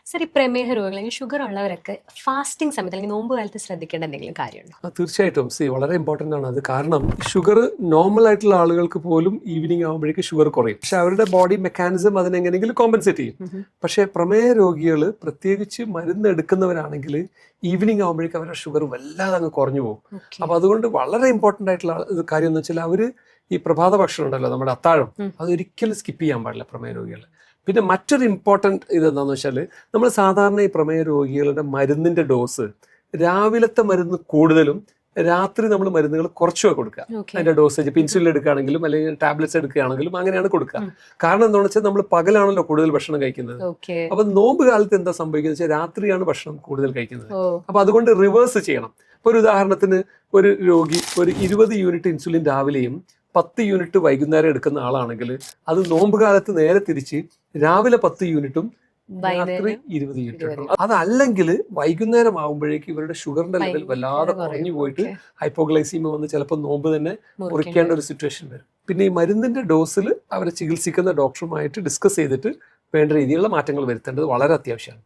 Sir, ഈ പ്രമേഹ രോഗികൾ അല്ലെങ്കിൽ ഷുഗർ ഉള്ളവരൊക്കെ ഫാസ്റ്റിംഗ് സമയത്ത് അല്ലെങ്കിൽ നോമ്പ് കാലത്ത് ശ്രദ്ധിക്കേണ്ട എന്തെങ്കിലും കാര്യമുണ്ടോ? തീർച്ചയായിട്ടും വളരെ ഇമ്പോർട്ടൻ്റ് ആണ് അത്. കാരണം ഷുഗർ നോർമൽ ആയിട്ടുള്ള ആളുകൾക്ക് പോലും ഈവനിങ് ആകുമ്പോഴേക്ക് ഷുഗർ കുറയും. പക്ഷെ അവരുടെ ബോഡി മെക്കാനിസം അതിനെങ്ങനെയെങ്കിലും കോമ്പൻസേറ്റ് ചെയ്യും. പക്ഷേ പ്രമേഹ രോഗികൾ പ്രത്യേകിച്ച് മരുന്ന് എടുക്കുന്നവരാണെങ്കിൽ ഈവനിങ് ആകുമ്പോഴേക്കും അവരുടെ ഷുഗർ വല്ലാതെ അങ്ങ് കുറഞ്ഞു പോകും. അപ്പോൾ അതുകൊണ്ട് വളരെ ഇമ്പോർട്ടൻ്റ് ആയിട്ടുള്ള കാര്യം എന്ന് വെച്ചാൽ അവർ ഈ പ്രഭാത ഭക്ഷണം ഉണ്ടല്ലോ, നമ്മുടെ അത്താഴം, അതൊരിക്കലും സ്കിപ്പ് ചെയ്യാൻ പാടില്ല പ്രമേഹ രോഗികൾ. പിന്നെ മറ്റൊരു ഇമ്പോർട്ടൻറ്റ് ഇതെന്താണെന്ന് വെച്ചാൽ, നമ്മൾ സാധാരണ ഈ പ്രമേഹ രോഗികളുടെ മരുന്നിൻ്റെ ഡോസ് രാവിലത്തെ മരുന്ന് കൂടുതലും രാത്രി നമ്മൾ മരുന്നുകൾ കുറച്ചുമേ കൊടുക്കുക. അതിൻ്റെ ഡോസേജ് ഇപ്പോൾ ഇൻസുലിൻ എടുക്കുകയാണെങ്കിലും അല്ലെങ്കിൽ ടാബ്ലറ്റ്സ് എടുക്കുകയാണെങ്കിലും അങ്ങനെയാണ് കൊടുക്കുക. കാരണം എന്താണെന്ന് വെച്ചാൽ നമ്മൾ പകലാണല്ലോ കൂടുതൽ ഭക്ഷണം കഴിക്കുന്നത്. അപ്പം നോമ്പ് കാലത്ത് എന്താ സംഭവിക്കുന്നത് വെച്ചാൽ രാത്രിയാണ് ഭക്ഷണം കൂടുതൽ കഴിക്കുന്നത്. അപ്പം അതുകൊണ്ട് റിവേഴ്സ് ചെയ്യണം. ഇപ്പോൾ ഒരു ഉദാഹരണത്തിന് ഒരു രോഗി ഒരു 20 യൂണിറ്റ് ഇൻസുലിൻ രാവിലെയും 10 യൂണിറ്റ് വൈകുന്നേരം എടുക്കുന്ന ആളാണെങ്കിൽ അത് നോമ്പ് കാലത്ത് നേരെ തിരിച്ച് രാവിലെ 10 യൂണിറ്റും രാത്രി 20 യൂണിറ്റും. അതല്ലെങ്കിൽ വൈകുന്നേരം ആകുമ്പോഴേക്കും ഇവരുടെ ഷുഗറിന്റെ ലെവൽ വല്ലാതെ കുറഞ്ഞു പോയിട്ട് ഹൈപ്പോഗ്ലൈസീമിയ വന്ന് ചിലപ്പോൾ നോമ്പ് തന്നെ മുറിക്കേണ്ട ഒരു സിറ്റുവേഷൻ വരും. പിന്നെ ഈ മരുന്നിന്റെ ഡോസിൽ അവരെ ചികിത്സിക്കുന്ന ഡോക്ടറുമായിട്ട് ഡിസ്കസ് ചെയ്തിട്ട് വേണ്ട രീതിയിലുള്ള മാറ്റങ്ങൾ വരുത്തേണ്ടത് വളരെ അത്യാവശ്യമാണ്.